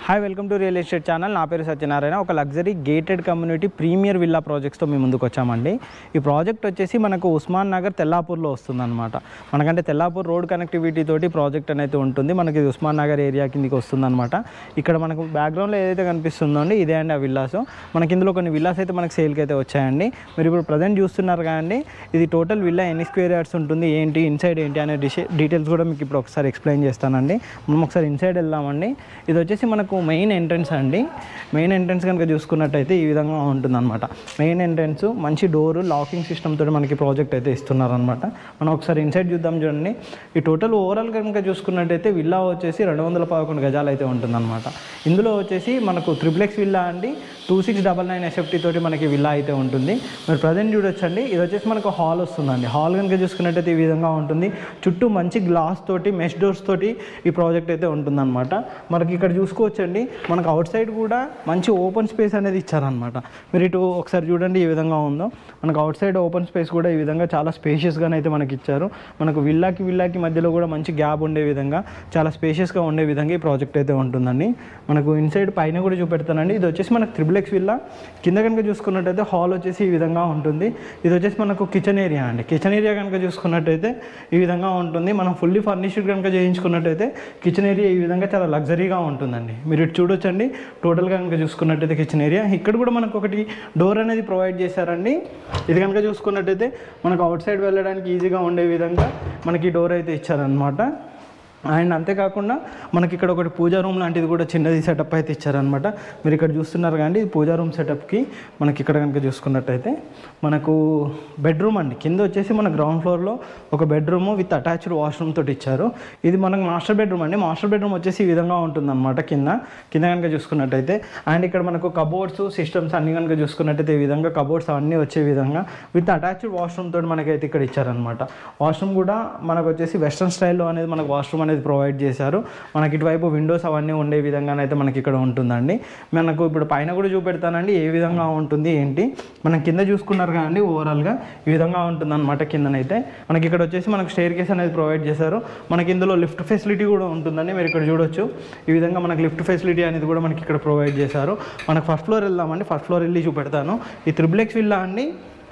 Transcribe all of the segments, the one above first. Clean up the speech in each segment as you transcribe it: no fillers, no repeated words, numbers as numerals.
Hi welcome to real estate channel. నా పేరు సత్యనారాయణ. ఒక luxury gated community premier villa ప్రాజెక్ట్స్తో మేము ముందుకు వచ్చామండి. ఈ ప్రాజెక్ట్ వచ్చేసి మనకు ఉస్మాన్ నగర్ తెల్లాపూర్లో వస్తుందన్నమాట. మనకంటే తెల్లాపూర్ రోడ్ కనెక్టివిటీ తోటి ప్రాజెక్ట్ అనేది ఉంటుంది. మనకి ఉస్మాన్ నగర్ ఏరియా కిందికి వస్తుందన్నమాట. ఇక్కడ మనకు బ్యాక్గ్రౌండ్లో ఏదైతే కనిపిస్తుందో అండి ఇదే అండి ఆ విల్లాస్. మనకి ఇందులో కొన్ని విల్లాస్ అయితే మనకి సేల్కి అయితే వచ్చాయండి. మీరు ఇప్పుడు ప్రజెంట్ చూస్తున్నారు కానీ ఇది టోటల్ విల్లా ఎన్ని స్క్వేర్ యార్డ్స్ ఉంటుంది, ఏంటి ఇన్సైడ్ ఏంటి అనే డీటెయిల్స్ కూడా మీకు ఇప్పుడు ఒకసారి ఎక్స్ప్లెయిన్ చేస్తానండి. మనం ఒకసారి ఇన్సైడ్ వెళ్దామండి. ఇది వచ్చేసి మనకు మెయిన్ ఎంట్రన్స్ అండి. మెయిన్ ఎంట్రన్స్ కనుక చూసుకున్నట్టయితే ఈ విధంగా ఉంటుందన్నమాట. మెయిన్ ఎంట్రన్స్ మంచి డోరు లాకింగ్ సిస్టమ్ తోటి మనకి ప్రాజెక్ట్ అయితే ఇస్తున్నారనమాట. మనం ఒకసారి ఇన్సైడ్ చూద్దాం చూడండి. ఈ టోటల్ ఓవరాల్ కనుక చూసుకున్నట్టయితే విల్లా వచ్చేసి 211 గజాలు అయితే ఉంటుందన్నమాట. ఇందులో వచ్చేసి మనకు ట్రిప్లెక్స్ విల్లా అండి 2699 SFT తోటి మనకి విల్లా అయితే ఉంటుంది. మీరు ప్రజెంట్ చూడొచ్చండి. ఇది వచ్చేసి మనకు హాల్ వస్తుందండి. హాల్ కనుక చూసుకున్నట్టయితే ఈ విధంగా ఉంటుంది. చుట్టూ మంచి గ్లాస్ తోటి మెష్ డోర్స్ తోటి ఈ ప్రాజెక్ట్ అయితే ఉంటుందన్నమాట. మనకి ఇక్కడ చూసుకోవచ్చండి, మనకు అవుట్ సైడ్ కూడా మంచి ఓపెన్ స్పేస్ అనేది ఇచ్చారనమాట. మీరు ఇటు ఒకసారి చూడండి ఏ విధంగా ఉందో. మనకు అవుట్ సైడ్ ఓపెన్ స్పేస్ కూడా ఈ విధంగా చాలా స్పేషియస్గానే అయితే మనకి ఇచ్చారు. మనకు విల్లాకి మధ్యలో కూడా మంచి గ్యాప్ ఉండే విధంగా చాలా స్పేషియస్గా ఉండే విధంగా ఈ ప్రాజెక్ట్ అయితే ఉంటుందండి. మనకు ఇన్సైడ్ పైన కూడా చూపెడతానండి. ఇది వచ్చేసి మనకు ట్రిప్లెక్స్ విల్లా. కింద కనుక చూసుకున్నట్టయితే హాల్ వచ్చేసి ఈ విధంగా ఉంటుంది. ఇది వచ్చేసి మనకు కిచెన్ ఏరియా అండి. కిచెన్ ఏరియా కనుక చూసుకున్నట్టయితే ఈ విధంగా ఉంటుంది. మనం ఫుల్లీ ఫర్నిష్డ్ కనుక చేయించుకున్నట్టయితే కిచెన్ ఏరియా ఈ విధంగా చాలా లగ్జరీగా ఉంటుందండి. మీరు ఇటు చూడొచ్చండి. టోటల్గా కనుక చూసుకున్నట్టయితే కిచెన్ ఏరియా ఇక్కడ కూడా మనకు ఒకటి డోర్ అనేది ప్రొవైడ్ చేశారండి. ఇది కనుక చూసుకున్నట్టయితే మనకు అవుట్ సైడ్ వెళ్ళడానికి ఈజీగా ఉండే విధంగా మనకి డోర్ అయితే ఇచ్చారనమాట. అండ్ అంతేకాకుండా మనకి ఇక్కడ ఒకటి పూజా రూమ్ లాంటిది కూడా చిన్నది సెటప్ అయితే ఇచ్చారనమాట. మీరు ఇక్కడ చూస్తున్నారు కానీ పూజా రూమ్ సెటప్కి మనకి ఇక్కడ కనుక చూసుకున్నట్టయితే మనకు బెడ్రూమ్ అండి. కింద వచ్చేసి మన గ్రౌండ్ ఫ్లోర్లో ఒక బెడ్రూమ్ విత్ అటాచ్డ్ వాష్రూమ్ తోటి ఇచ్చారు. ఇది మనకు మాస్టర్ బెడ్రూమ్ అండి. మాస్టర్ బెడ్రూమ్ వచ్చేసి ఈ విధంగా ఉంటుందన్నమాట. కింద కనుక చూసుకున్నట్టయితే అండ్ ఇక్కడ మనకు కబోర్డ్స్ సిస్టమ్స్ అన్ని కనుక చూసుకున్నట్టయితే ఈ విధంగా కబోర్డ్స్ అవన్నీ వచ్చే విధంగా విత్ అటాచ్డ్ వాష్రూమ్ తోటి మనకైతే ఇక్కడ ఇచ్చారనమాట. వాష్రూమ్ కూడా మనకు వచ్చేసి వెస్ట్రన్ స్టైల్లో అనేది మనకు వాష్రూమ్ అనేది ప్రొవైడ్ చేశారు. మనకి ఇటువైపు విండోస్ అవన్నీ ఉండే విధంగానైతే మనకి ఇక్కడ ఉంటుందండి. మనకు ఇప్పుడు పైన కూడా చూపెడతానండి ఏ విధంగా ఉంటుంది ఏంటి. మనం కింద చూసుకున్నారు కానీ ఓవరాల్గా ఈ విధంగా ఉంటుందన్నమాట. కిందనైతే మనకి ఇక్కడ వచ్చేసి మనకు స్టేర్ కేస్ అనేది ప్రొవైడ్ చేశారు. మనకి ఇందులో లిఫ్ట్ ఫెసిలిటీ కూడా ఉంటుందండి. మీరు ఇక్కడ చూడొచ్చు ఈ విధంగా మనకి లిఫ్ట్ ఫెసిలిటీ అనేది కూడా మనకి ఇక్కడ ప్రొవైడ్ చేశారు. మనకు ఫస్ట్ ఫ్లోర్ వెళ్దామండి. ఫస్ట్ ఫ్లోర్ వెళ్ళి చూపెడతాను. ఈ ట్రిప్లెక్స్ విల్లా అండి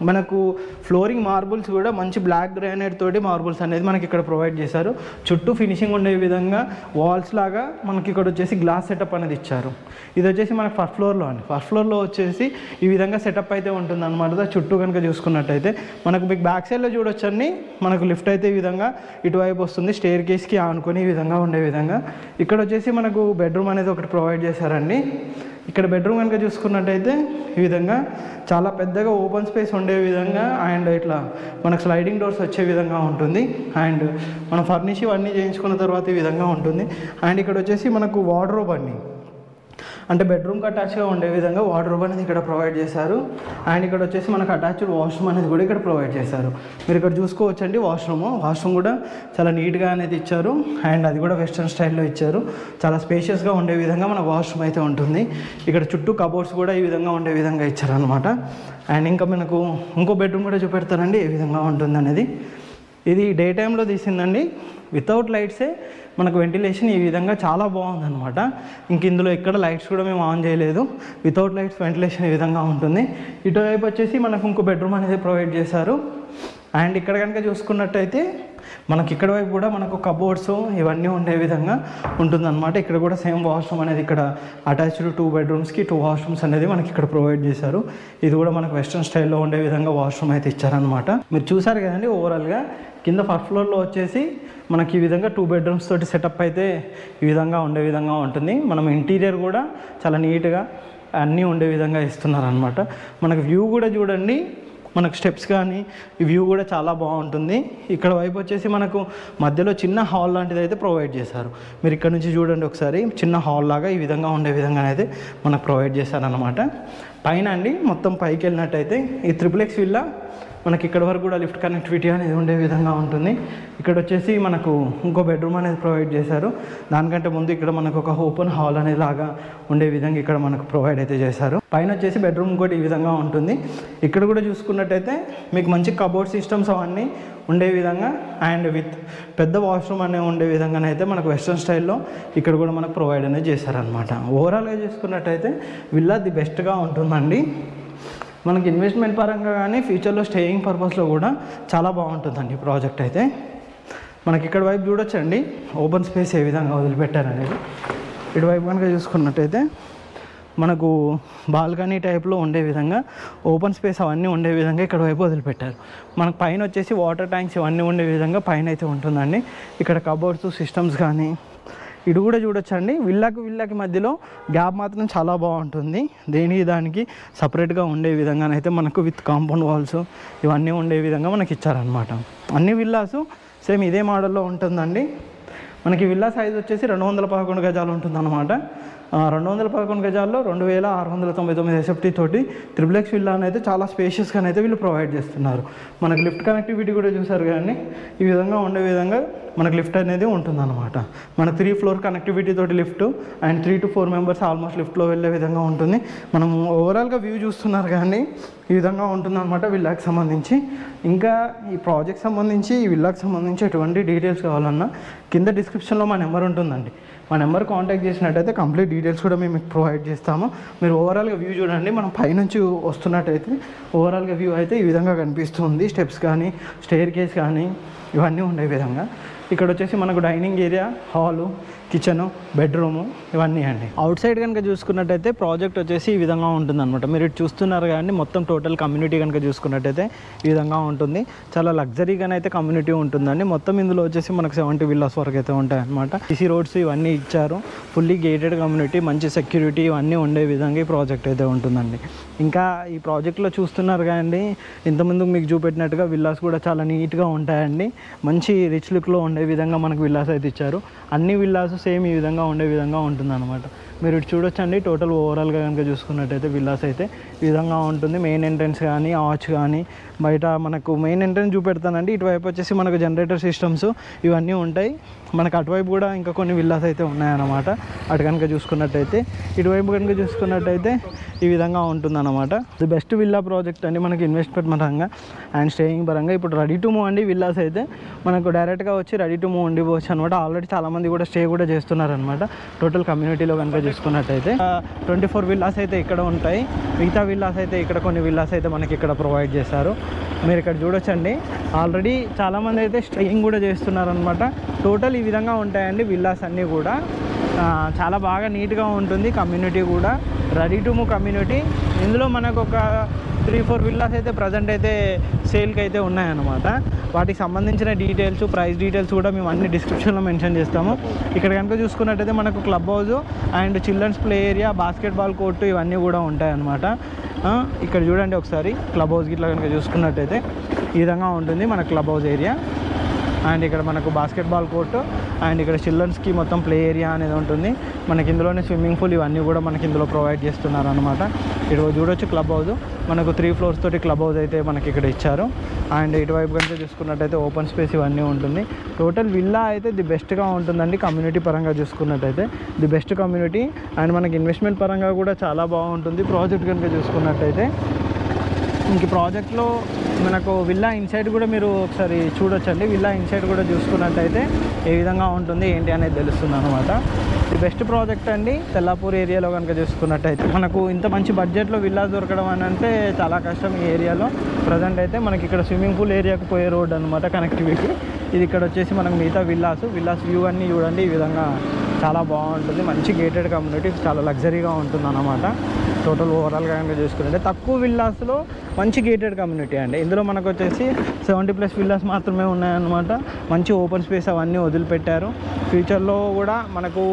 మనకు ఫ్లోరింగ్ మార్బుల్స్ కూడా మంచి బ్లాక్ గ్రానైట్ తోటి మార్బుల్స్ అనేది మనకి ఇక్కడ ప్రొవైడ్ చేశారు. చుట్టూ ఫినిషింగ్ ఉండే విధంగా వాల్స్ లాగా మనకి ఇక్కడ వచ్చేసి గ్లాస్ సెటప్ అనేది ఇచ్చారు. ఇది వచ్చేసి మనకు ఫస్ట్ ఫ్లోర్లో అండి. ఫస్ట్ ఫ్లోర్లో వచ్చేసి ఈ విధంగా సెటప్ అయితే ఉంటుంది అనమాట. చుట్టూ కనుక చూసుకున్నట్టయితే మనకు మీకు బ్యాక్ సైడ్లో చూడొచ్చండి. మనకు లిఫ్ట్ అయితే ఈ విధంగా ఇటువైపు వస్తుంది. స్టేర్ కేస్కి ఆనుకొని ఈ విధంగా ఉండే విధంగా ఇక్కడ వచ్చేసి మనకు బెడ్రూమ్ అనేది ఒకటి ప్రొవైడ్ చేశారండి. ఇక్కడ బెడ్రూమ్ కనుక చూసుకున్నట్టయితే ఈ విధంగా చాలా పెద్దగా ఓపెన్ స్పేస్ ఉండే విధంగా అండ్ ఇట్లా మనకు స్లైడింగ్ డోర్స్ వచ్చే విధంగా ఉంటుంది. అండ్ మనం ఫర్నిష్ ఇవన్నీ చేయించుకున్న తర్వాత ఈ విధంగా ఉంటుంది. అండ్ ఇక్కడ వచ్చేసి మనకు వార్డ్రోబ్ అండి, అంటే బెడ్రూమ్కి అటాచ్గా ఉండే విధంగా వార్డ్రోబ్ అనేది ఇక్కడ ప్రొవైడ్ చేశారు. అండ్ ఇక్కడ వచ్చేసి మనకు అటాచ్డ్ వాష్రూమ్ అనేది కూడా ఇక్కడ ప్రొవైడ్ చేశారు. మీరు ఇక్కడ చూసుకోవచ్చండి వాష్రూమ్ కూడా చాలా నీట్గా అనేది ఇచ్చారు. అండ్ అది కూడా వెస్ట్రన్ స్టైల్లో ఇచ్చారు. చాలా స్పేషియస్గా ఉండే విధంగా మన వాష్రూమ్ అయితే ఉంటుంది. ఇక్కడ చుట్టూ కబోర్డ్స్ కూడా ఈ విధంగా ఉండే విధంగా ఇచ్చారనమాట. అండ్ ఇంకా మనకు ఇంకో బెడ్రూమ్ కూడా చూపెడతారండి ఏ విధంగా ఉంటుంది అనేది. ఇది డే టైంలో తీసిందండి. వితౌట్ లైట్సే మనకు వెంటిలేషన్ ఈ విధంగా చాలా బాగుందన్నమాట. ఇంక ఇందులో ఎక్కడ లైట్స్ కూడా మేము ఆన్ చేయలేదు. వితౌట్ లైట్స్ వెంటిలేషన్ ఈ విధంగా ఉంటుంది. ఇటువైపు వచ్చేసి మనకు ఇంకో బెడ్రూమ్ అనేది ప్రొవైడ్ చేశారు. అండ్ ఇక్కడ కనుక చూసుకున్నట్టయితే మనకి ఇక్కడ వైపు కూడా మనకు కబోర్డ్స్ ఇవన్నీ ఉండే విధంగా ఉంటుందన్నమాట. ఇక్కడ కూడా సేమ్ వాష్రూమ్ అనేది ఇక్కడ అటాచ్డ్ 2 బెడ్రూమ్స్కి 2 వాష్రూమ్స్ అనేది మనకి ఇక్కడ ప్రొవైడ్ చేశారు. ఇది కూడా మనకు వెస్ట్రన్ స్టైల్లో ఉండే విధంగా వాష్రూమ్ అయితే ఇచ్చారనమాట. మీరు చూసారు కదండి ఓవరాల్గా కింద ఫస్ట్ ఫ్లోర్లో వచ్చేసి మనకి ఈ విధంగా 2 బెడ్రూమ్స్ తోటి సెటప్ అయితే ఈ విధంగా ఉండే విధంగా ఉంటుంది. మనం ఇంటీరియర్ కూడా చాలా నీట్గా అన్నీ ఉండే విధంగా ఇస్తున్నారనమాట. మనకు వ్యూ కూడా చూడండి, మనకు స్టెప్స్ కానీ ఈ వ్యూ కూడా చాలా బాగుంటుంది. ఇక్కడ వైపు వచ్చేసి మనకు మధ్యలో చిన్న హాల్ లాంటిది అయితే ప్రొవైడ్ చేశారు. మీరు ఇక్కడ నుంచి చూడండి ఒకసారి చిన్న హాల్ లాగా ఈ విధంగా ఉండే విధంగా అయితే మనకు ప్రొవైడ్ చేశారనమాట. పైన అండి మొత్తం పైకి వెళ్ళినట్టయితే ఈ ట్రిప్లెక్స్ విల్లా మనకి ఇక్కడ వరకు కూడా లిఫ్ట్ కనెక్టివిటీ అనేది ఉండే విధంగా ఉంటుంది. ఇక్కడ వచ్చేసి మనకు ఇంకో బెడ్రూమ్ అనేది ప్రొవైడ్ చేశారు. దానికంటే ముందు ఇక్కడ మనకు ఒక ఓపెన్ హాల్ అనేది లాగా ఉండే విధంగా ఇక్కడ మనకు ప్రొవైడ్ అయితే చేశారు. పైన వచ్చేసి బెడ్రూమ్ కూడా ఈ విధంగా ఉంటుంది. ఇక్కడ కూడా చూసుకున్నట్టయితే మీకు మంచి కబోర్డ్ సిస్టమ్స్ అవన్నీ ఉండే విధంగా అండ్ విత్ పెద్ద వాష్రూమ్ అనేది ఉండే విధంగానైతే మనకు వెస్ట్రన్ స్టైల్లో ఇక్కడ కూడా మనకు ప్రొవైడ్ అనేది చేశారనమాట. ఓవరాల్గా చూసుకున్నట్టయితే విల్లా ది బెస్ట్గా ఉంటుందండి. మనకి ఇన్వెస్ట్మెంట్ పరంగా కానీ ఫ్యూచర్లో స్టేయింగ్ పర్పస్లో కూడా చాలా బాగుంటుందండి ప్రాజెక్ట్ అయితే. మనకి ఇక్కడ వైపు చూడొచ్చండి ఓపెన్ స్పేస్ ఏ విధంగా వదిలిపెట్టారనేది. ఇటువైపు కనుక చూసుకున్నట్టయితే మనకు బాల్కనీ టైప్లో ఉండే విధంగా ఓపెన్ స్పేస్ అవన్నీ ఉండే విధంగా ఇక్కడ వైపు వదిలిపెట్టారు. మనకు పైన వచ్చేసి వాటర్ ట్యాంక్స్ ఇవన్నీ ఉండే విధంగా పైన అయితే ఉంటుందండి. ఇక్కడ కబోర్డ్స్ సిస్టమ్స్ కానీ ఇటు కూడా చూడొచ్చండి. విల్లాకి మధ్యలో గ్యాప్ మాత్రం చాలా బాగుంటుంది. దానికి సపరేట్గా ఉండే విధంగానైతే మనకు విత్ కాంపౌండ్ వాల్స్ ఇవన్నీ ఉండే విధంగా మనకి ఇచ్చారనమాట. అన్ని విల్లాసు సేమ్ ఇదే మోడల్లో ఉంటుందండి. మనకి విల్లా సైజ్ వచ్చేసి 211 గజాలు ఉంటుందన్నమాట. 211 గజాల్లో 2699 ఎస్ఎఫ్టీ తోటి త్రిబుల్ విల్లా అయితే చాలా స్పేషియస్గా అయితే వీళ్ళు ప్రొవైడ్ చేస్తున్నారు. మనకి లిఫ్ట్ కనెక్టివిటీ కూడా చూసారు కానీ ఈ విధంగా ఉండే విధంగా మనకు లిఫ్ట్ అనేది ఉంటుందన్నమాట. మన 3 ఫ్లోర్ కనెక్టివిటీ తోటి lift and 3 to 4 members almost లిఫ్ట్లో వెళ్ళే విధంగా ఉంటుంది. మనం ఓవరాల్గా వ్యూ చూస్తున్నారు కానీ ఈ విధంగా ఉంటుందన్నమాట విల్లాకి సంబంధించి. ఇంకా ఈ ప్రాజెక్ట్ సంబంధించి ఈ విల్లాకి సంబంధించి ఎటువంటి డీటెయిల్స్ కావాలన్నా కింద డిస్క్రిప్షన్లో మా నెంబర్ ఉంటుందండి. మా నెంబర్ కాంటాక్ట్ చేసినట్టయితే కంప్లీట్ డీటెయిల్స్ కూడా మేము మీకు ప్రొవైడ్ చేస్తాము. మీరు ఓవరాల్గా వ్యూ చూడండి. మనం పైనుంచి వస్తున్నట్టయితే ఓవరాల్గా వ్యూ అయితే ఈ విధంగా కనిపిస్తుంది. స్టెప్స్ కానీ స్టేర్ కేస్ కానీ ఇవన్నీ ఉండే విధంగా. ఇక్కడ వచ్చేసి మనకు dining area, hall, kitchen, bedroom ఇవన్నీ అండి. అవుట్ సైడ్ కనుక చూసుకున్నట్టయితే ప్రాజెక్ట్ వచ్చేసి ఈ విధంగా ఉంటుందన్నమాట. మీరు ఇటు చూస్తున్నారు కానీ మొత్తం టోటల్ కమ్యూనిటీ కనుక చూసుకున్నట్టయితే ఈ విధంగా ఉంటుంది. చాలా లగ్జరీగానైతే కమ్యూనిటీ ఉంటుందండి. మొత్తం ఇందులో వచ్చేసి మనకు 70 విల్లాస్ వరకు అయితే ఉంటాయి అనమాట. సిసి రోడ్స్ ఇవన్నీ ఇచ్చారు. ఫుల్లీ గేటెడ్ కమ్యూనిటీ, మంచి సెక్యూరిటీ ఇవన్నీ ఉండే విధంగా ఈ ప్రాజెక్ట్ అయితే ఉంటుందండి. ఇంకా ఈ ప్రాజెక్ట్లో చూస్తున్నారు కానీ ఇంతకుముందు మీకు చూపెట్టినట్టుగా విల్లాస్ కూడా చాలా నీట్గా ఉంటాయండి. మంచి రిచ్ లుక్లో ఉండే విధంగా మనకు విల్లాస్ అయితే ఇచ్చారు. అన్ని విల్లాస్ సేమ్ ఈ విధంగా ఉండే విధంగా ఉంటుందన్నమాట. మీరు ఇటు చూడొచ్చండి. టోటల్ ఓవరాల్గా కనుక చూసుకున్నట్టయితే విల్లాస్ అయితే ఈ విధంగా ఉంటుంది. మెయిన్ ఎంట్రన్స్ కానీ ఆర్చ్ కానీ బయట మనకు మెయిన్ ఎంట్రన్స్ చూపెడతానండి. ఇటువైపు వచ్చేసి మనకు జనరేటర్ సిస్టమ్స్ ఇవన్నీ ఉంటాయి. మనకు అటువైపు కూడా ఇంకా కొన్ని విల్లాస్ అయితే ఉన్నాయన్నమాట. అటు కనుక చూసుకున్నట్టయితే ఇటువైపు కనుక చూసుకున్నట్టయితే ఈ విధంగా ఉంటుందన్నమాట. ది బెస్ట్ విల్లా ప్రాజెక్ట్ అండి మనకి ఇన్వెస్ట్మెంట్ పరంగా అండ్ స్టేయింగ్ పరంగా. ఇప్పుడు రెడీ టు మూవ్ అండి విల్లాస్ అయితే మనకు డైరెక్ట్గా వచ్చి రెడీ టు మూవ్ ఉండిపోవచ్చు అనమాట. ఆల్రెడీ చాలామంది కూడా స్టే కూడా చేస్తున్నారనమాట. టోటల్ కమ్యూనిటీలో కనుక చూసుకున్నట్టయితే 24 విల్లాస్ అయితే ఇక్కడ ఉంటాయి. మిగతా విల్లాస్ అయితే ఇక్కడ కొన్ని విల్లాస్ అయితే మనకి ఇక్కడ ప్రొవైడ్ చేశారు. మీరు ఇక్కడ చూడొచ్చండి. ఆల్రెడీ చాలామంది అయితే స్టేయింగ్ కూడా చేస్తున్నారనమాట. టోటల్ ఈ విధంగా ఉంటాయండి విల్లాస్ అన్నీ కూడా. చాలా బాగా నీట్గా ఉంటుంది కమ్యూనిటీ కూడా. Ready to move community. ఇందులో మనకు ఒక 3-4 విల్లాస్ అయితే ప్రజెంట్ అయితే సేల్కి అయితే ఉన్నాయన్నమాట. వాటికి సంబంధించిన డీటెయిల్స్, ప్రైస్ డీటెయిల్స్ కూడా మేము అన్ని డిస్క్రిప్షన్లో మెన్షన్ చేస్తాము. ఇక్కడ కనుక చూసుకున్నట్టయితే మనకు club house and children's play area, basketball court ఇవన్నీ కూడా ఉంటాయన్నమాట. ఇక్కడ చూడండి ఒకసారి క్లబ్ హౌస్ ఇట్లా కనుక చూసుకున్నట్టయితే ఈ విధంగా ఉంటుంది మన క్లబ్ హౌస్ ఏరియా. అండ్ ఇక్కడ మనకు బాస్కెట్బాల్ కోర్టు అండ్ ఇక్కడ చిల్డ్రన్స్కి మొత్తం ప్లే ఏరియా అనేది ఉంటుంది. మనకి ఇందులోనే స్విమ్మింగ్ పూల్ ఇవన్నీ కూడా మనకి ఇందులో ప్రొవైడ్ చేస్తున్నారు అనమాట. ఇటు చూడొచ్చు క్లబ్ హౌస్ మనకు 3 ఫ్లోర్స్ తోటి క్లబ్ హౌస్ అయితే మనకి ఇక్కడ ఇచ్చారు. అండ్ ఇటువైపు కనుక చూసుకున్నట్టయితే ఓపెన్ స్పేస్ ఇవన్నీ ఉంటుంది. టోటల్ విల్లా అయితే ది బెస్ట్గా ఉంటుందండి. కమ్యూనిటీ పరంగా చూసుకున్నట్టయితే ది బెస్ట్ కమ్యూనిటీ అండ్ మనకి ఇన్వెస్ట్మెంట్ పరంగా కూడా చాలా బాగుంటుంది. ప్రాజెక్ట్ కనుక చూసుకున్నట్టయితే ఇంక ప్రాజెక్ట్లో మనకు విల్లా ఇన్సైడ్ కూడా మీరు ఒకసారి చూడొచ్చండి. విల్లా ఇన్సైడ్ కూడా చూసుకున్నట్టయితే ఏ విధంగా ఉంటుంది ఏంటి అనేది తెలుస్తుంది అనమాట. ఇది బెస్ట్ ప్రాజెక్ట్ అండి. తెల్లాపూర్ ఏరియాలో కనుక చూసుకున్నట్టయితే మనకు ఇంత మంచి బడ్జెట్లో విల్లాస్ దొరకడం అని అంటే చాలా కష్టం ఈ ఏరియాలో. ప్రజెంట్ అయితే మనకి ఇక్కడ స్విమ్మింగ్ పూల్ ఏరియాకు పోయే రోడ్ అనమాట కనెక్టివిటీ. ఇది ఇక్కడ వచ్చేసి మనకు మిగతా విల్లాస్ వ్యూ అన్నీ చూడండి. ఈ విధంగా చాలా బాగుంటుంది. మంచి గేటెడ్ కమ్యూనిటీ, చాలా లగ్జరీగా ఉంటుంది అన్నమాట. టోటల్ ఓవరాల్గా కనుక చూసుకుంటే తక్కువ విల్లాస్లో మంచి గేటెడ్ కమ్యూనిటీ అండి. ఇందులో మనకు వచ్చేసి 70+ విల్లాస్ మాత్రమే ఉన్నాయన్నమాట. మంచి ఓపెన్ స్పేస్ అవన్నీ వదిలిపెట్టారు. ఫ్యూచర్లో కూడా మనకు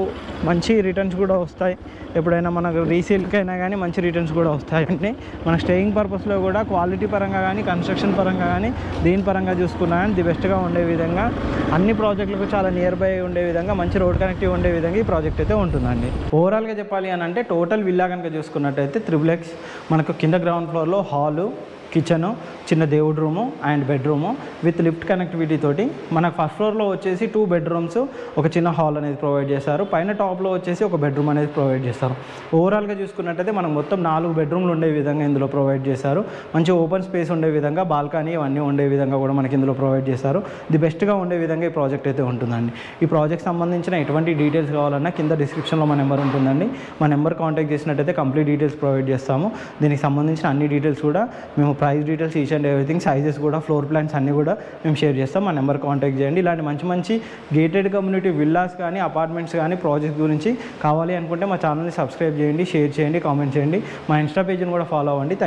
మంచి రిటర్న్స్ కూడా వస్తాయి. ఎప్పుడైనా మనకు రీసేల్కైనా కానీ మంచి రిటర్న్స్ కూడా వస్తాయండి. మన స్టేయింగ్ పర్పస్లో కూడా క్వాలిటీ పరంగా కానీ కన్స్ట్రక్షన్ పరంగా కానీ దీని పరంగా చూసుకున్నా కానీ ది బెస్ట్గా ఉండే విధంగా అన్ని ప్రాజెక్టులకు చాలా నియర్ బై ఉండే విధంగా మంచి రోడ్ కనెక్టివ్ ఉండే విధంగా ఈ ప్రాజెక్ట్ అయితే ఉంటుందండి. ఓవరాల్గా చెప్పాలి అని అంటే టోటల్ విల్లా కనుక చూసుకున్నట్టయితే 3x మనకు కింద గ్రౌండ్ ఫ్లోర్లో హాలు కిచెను, చిన్న దేవుడి room and bedroom with lift connectivity తోటి మనకు ఫస్ట్ ఫ్లోర్లో వచ్చేసి 2 బెడ్రూమ్స్, ఒక చిన్న హాల్ అనేది ప్రొవైడ్ చేస్తారు. పైన టాప్లో వచ్చేసి ఒక బెడ్రూమ్ అనేది ప్రొవైడ్ చేస్తారు. ఓవరాల్గా చూసుకున్నట్టయితే మనకు మొత్తం 4 బెడ్రూమ్లు ఉండే విధంగా ఇందులో ప్రొవైడ్ చేశారు. మంచి ఓపెన్ స్పేస్ ఉండే విధంగా, బాల్కనీ ఇవన్నీ ఉండే విధంగా కూడా మనకి ఇందులో ప్రొవైడ్ చేస్తారు. ది బెస్ట్గా ఉండే విధంగా ఈ ప్రాజెక్ట్ అయితే ఉంటుందండి. ఈ ప్రాజెక్ట్ సంబంధించిన ఎటువంటి డీటెయిల్స్ కావాలన్నా కింద డిస్క్రిప్షన్లో మా నెంబర్ ఉంటుందండి. మా నెంబర్ కాంటాక్ట్ చేసినట్టయితే కంప్లీట్ డీటెయిల్స్ ప్రొవైడ్ చేస్తాము. దీనికి సంబంధించిన అన్ని డీటెయిల్స్ కూడా మేము, price details, each and everything, sizes కూడా, ఫ్లోర్ ప్లాన్స్ అన్నీ కూడా మేము షేర్ చేస్తాం. మా నెంబర్ కాంటాక్ట్ చేయండి. ఇలాంటి మంచి మంచి గేటెడ్ కమ్యూనిటీ విల్లాస్ కానీ, అపార్ట్మెంట్స్ కానీ ప్రాజెక్ట్ గురించి కావాలి అనుకుంటే మా ఛానల్ని సబ్స్క్రైబ్ చేయండి, షేర్ చేయండి, కామెంట్ చేయండి. మా ఇన్స్టా పేజ్ని కూడా ఫాలో అవ్వండి. Thank you.